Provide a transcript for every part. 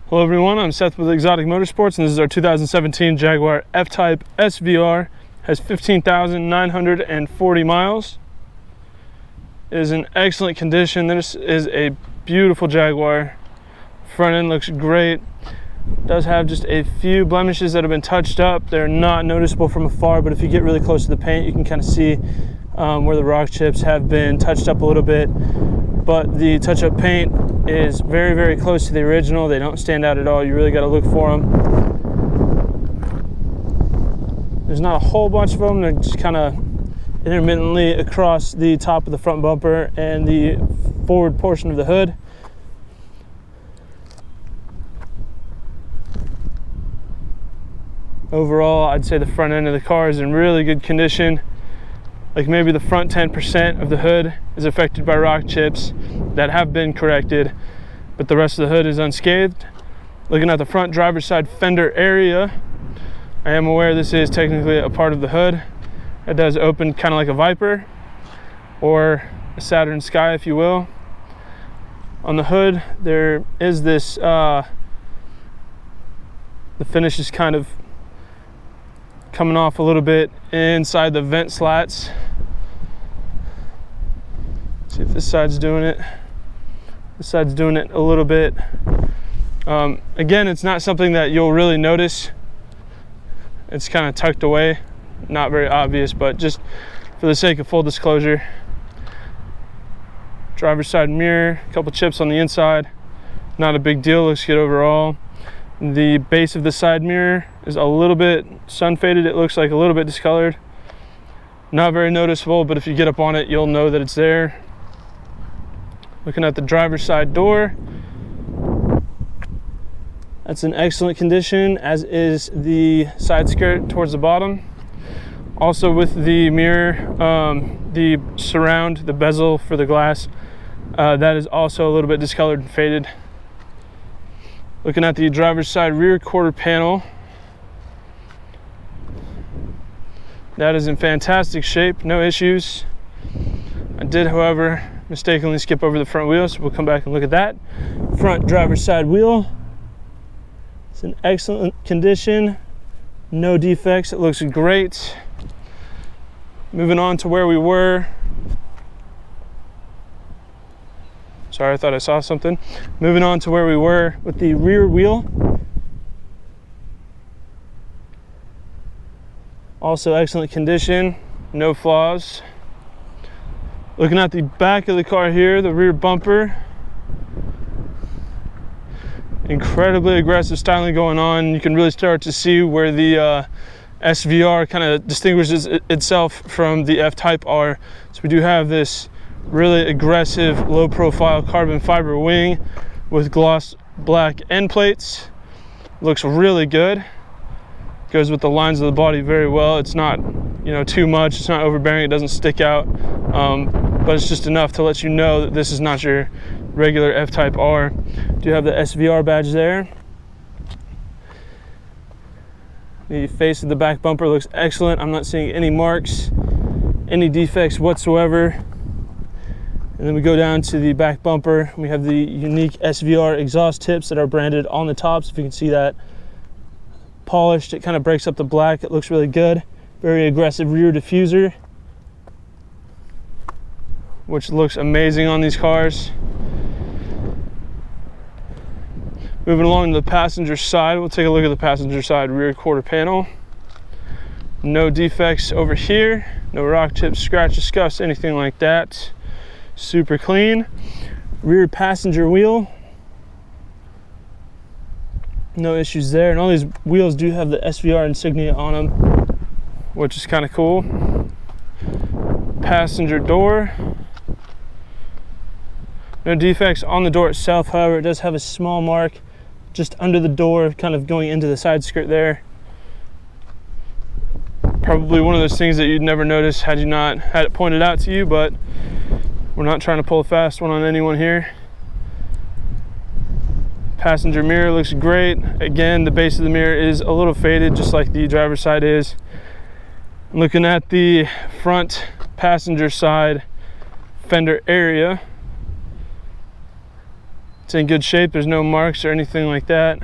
Hello everyone, I'm Seth with Exotic Motorsports, and this is our 2017 Jaguar F-Type SVR. Has 15,940 miles. It is in excellent condition. This is a beautiful Jaguar. Front end looks great. Does have just a few blemishes that have been touched up. They're not noticeable from afar, but if you get really close to the paint, you can kind of see where the rock chips have been touched up a little bit. But the touch-up paint is very, very close to the original. They don't stand out at all. You really got to look for them. There's not a whole bunch of them. They're just kind of intermittently across the top of the front bumper and the forward portion of the hood. Overall, I'd say the front end of the car is in really good condition. Like maybe the front 10% of the hood is affected by rock chips that have been corrected, but the rest of the hood is unscathed. Looking at the front driver's side fender area, I am aware this is technically a part of the hood. It does open kind of like a Viper or a Saturn Sky, if you will. On the hood, there is this, the finish is kind of coming off a little bit inside the vent slats. See if this side's doing it. This side's doing it a little bit. Again, it's not something that you'll really notice. It's kind of tucked away, not very obvious, but just for the sake of full disclosure. Driver's side mirror, a couple chips on the inside. Not a big deal, looks good overall. The base of the side mirror is a little bit sun faded. It looks like a little bit discolored. Not very noticeable, but if you get up on it, you'll know that it's there. Looking at the driver's side door, that's in excellent condition, as is the side skirt towards the bottom. Also with the mirror, the surround, the bezel for the glass, that is also a little bit discolored and faded. Looking at the driver's side rear quarter panel, that is in fantastic shape, no issues. I did, however, mistakenly skip over the front wheel, so we'll come back and look at that. Front driver's side wheel, it's in excellent condition, no defects, it looks great. Moving on to where we were. Sorry, I thought I saw something. Moving on to where we were with the rear wheel. Also excellent condition, no flaws. Looking at the back of the car here, the rear bumper. Incredibly aggressive styling going on. You can really start to see where the SVR kind of distinguishes itself from the F-Type R. So we do have this really aggressive low profile carbon fiber wing with gloss black end plates. Looks really good. Goes with the lines of the body very well. It's not, you know, too much. It's not overbearing. It doesn't stick out, but it's just enough to let you know that this is not your regular F-Type R. Do have the SVR badge there. The face of the back bumper looks excellent. I'm not seeing any marks, any defects whatsoever. And then we go down to the back bumper. We have the unique SVR exhaust tips that are branded on the tops. If you can see that, polished, it kind of breaks up the black. It looks really good. Very aggressive rear diffuser, which looks amazing on these cars. Moving along to the passenger side, we'll take a look at the passenger side rear quarter panel. No defects over here, no rock chips, scratches, scuffs, anything like that. Super clean. Rear passenger wheel, no issues there. And all these wheels do have the SVR insignia on them, which is kind of cool. Passenger door, no defects on the door itself. However, it does have a small mark just under the door, kind of going into the side skirt there. Probably one of those things that you'd never notice had you not had it pointed out to you, but we're not trying to pull a fast one on anyone here. Passenger mirror looks great. Again, the base of the mirror is a little faded, just like the driver's side is. Looking at the front passenger side fender area, It's in good shape. There's no marks or anything like that.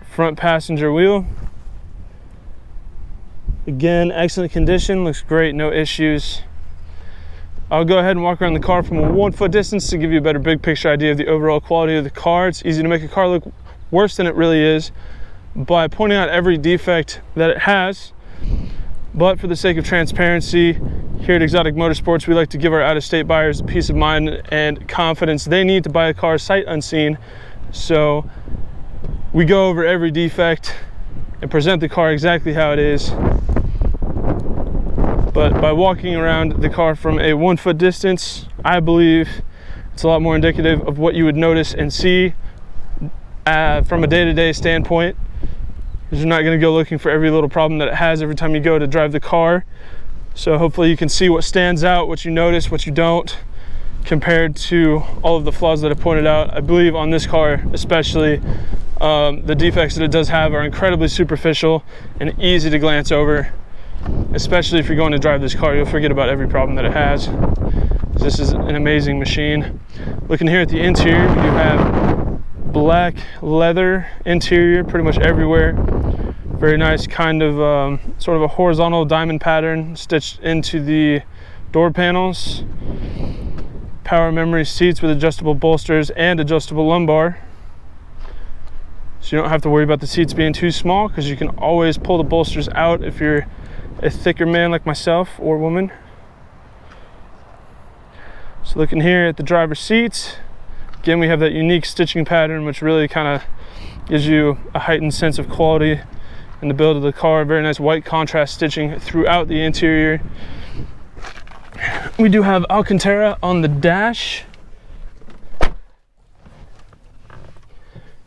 Front passenger wheel, again, excellent condition, looks great, no issues. I'll go ahead and walk around the car from a 1 foot distance to give you a better big picture idea of the overall quality of the car. It's easy to make a car look worse than it really is by pointing out every defect that it has. But for the sake of transparency, here at Exotic Motorsports, we like to give our out-of-state buyers the peace of mind and confidence they need to buy a car sight unseen. So we go over every defect and present the car exactly how it is. But by walking around the car from a 1 foot distance, I believe it's a lot more indicative of what you would notice and see from a day-to-day standpoint. Because you're not going to go looking for every little problem that it has every time you go to drive the car. So hopefully you can see what stands out, what you notice, what you don't, compared to all of the flaws that I pointed out. I believe on this car especially, the defects that it does have are incredibly superficial and easy to glance over. Especially if you're going to drive this car, you'll forget about every problem that it has. This is an amazing machine. Looking here at the interior, we do have black leather interior pretty much everywhere. Very nice kind of sort of a horizontal diamond pattern stitched into the door panels. Power memory seats with adjustable bolsters and adjustable lumbar. So you don't have to worry about the seats being too small, because you can always pull the bolsters out if you're a thicker man like myself or woman. So looking here at the driver's seats, again we have that unique stitching pattern which really kind of gives you a heightened sense of quality in the build of the car. Very nice white contrast stitching throughout the interior. We do have Alcantara on the dash.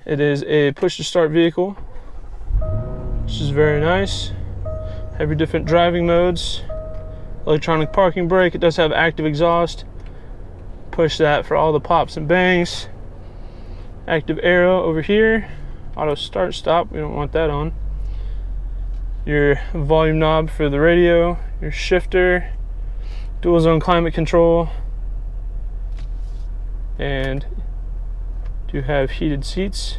It is a push to start vehicle, which is very nice. Every different driving modes. Electronic parking brake. It does have active exhaust. Push that for all the pops and bangs. Active arrow over here. Auto start stop. We don't want that on. Your volume knob for the radio. Your shifter. Dual zone climate control. And do have heated seats.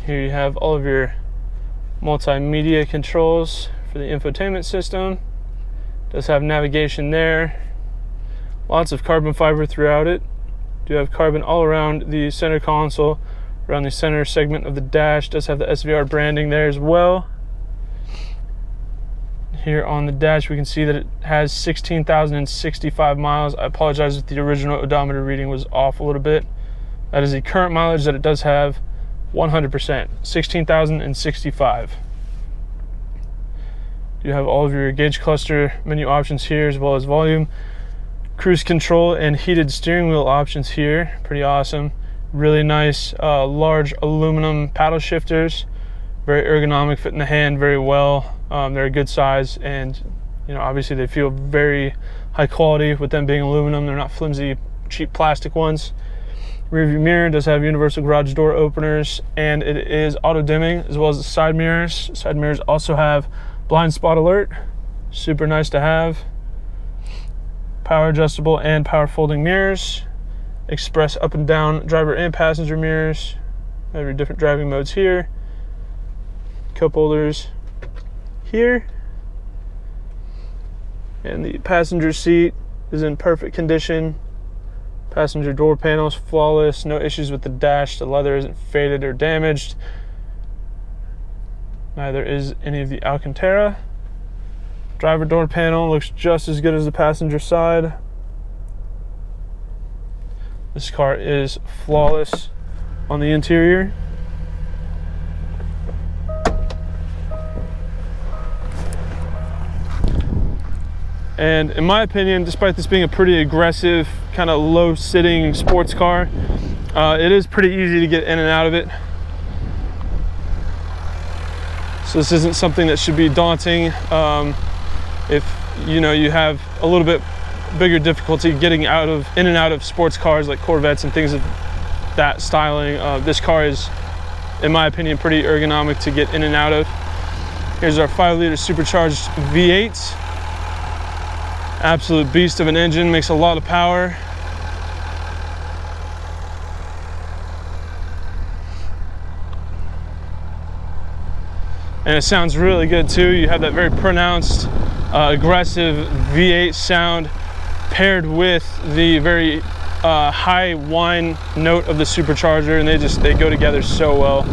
Here you have all of your multimedia controls for the infotainment system. Does have navigation there. Lots of carbon fiber throughout it. Do have carbon all around the center console, around the center segment of the dash. Does have the SVR branding there as well. Here on the dash we can see that it has 16,065 miles. I apologize if the original odometer reading was off a little bit. That is the current mileage that it does have. 100%, 16,065. You have all of your gauge cluster menu options here, as well as volume, cruise control, and heated steering wheel options here. Pretty awesome. Really nice large aluminum paddle shifters. Very ergonomic, fit in the hand very well. They're a good size, and obviously they feel very high quality with them being aluminum. They're not flimsy, cheap plastic ones. Rear view mirror does have universal garage door openers, and it is auto dimming, as well as the side mirrors. Side mirrors also have blind spot alert. Super nice to have. Power adjustable and power folding mirrors. Express up and down driver and passenger mirrors. Every different driving modes here. Cup holders here. And the passenger seat is in perfect condition. Passenger door panels flawless, no issues with the dash. The leather isn't faded or damaged. Neither is any of the Alcantara. Driver door panel looks just as good as the passenger side. This car is flawless on the interior. And in my opinion, despite this being a pretty aggressive, kind of low-sitting sports car, it is pretty easy to get in and out of it. So this isn't something that should be daunting. If you have a little bit bigger difficulty getting in and out of sports cars like Corvettes and things of that styling, this car is, in my opinion, pretty ergonomic to get in and out of. Here's our 5-liter supercharged V8. Absolute beast of an engine, makes a lot of power. And it sounds really good too. You have that very pronounced, aggressive V8 sound paired with the very high whine note of the supercharger, and they go together so well.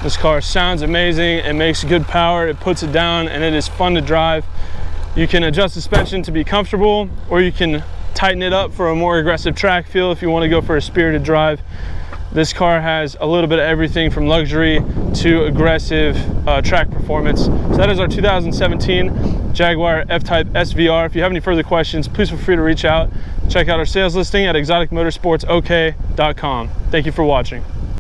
This car sounds amazing. It makes good power. It puts it down, and it is fun to drive. You can adjust the suspension to be comfortable, or you can tighten it up for a more aggressive track feel if you want to go for a spirited drive. This car has a little bit of everything from luxury to aggressive track performance. So that is our 2017 Jaguar F-Type SVR. If you have any further questions, please feel free to reach out. Check out our sales listing at exoticmotorsportsok.com. Thank you for watching.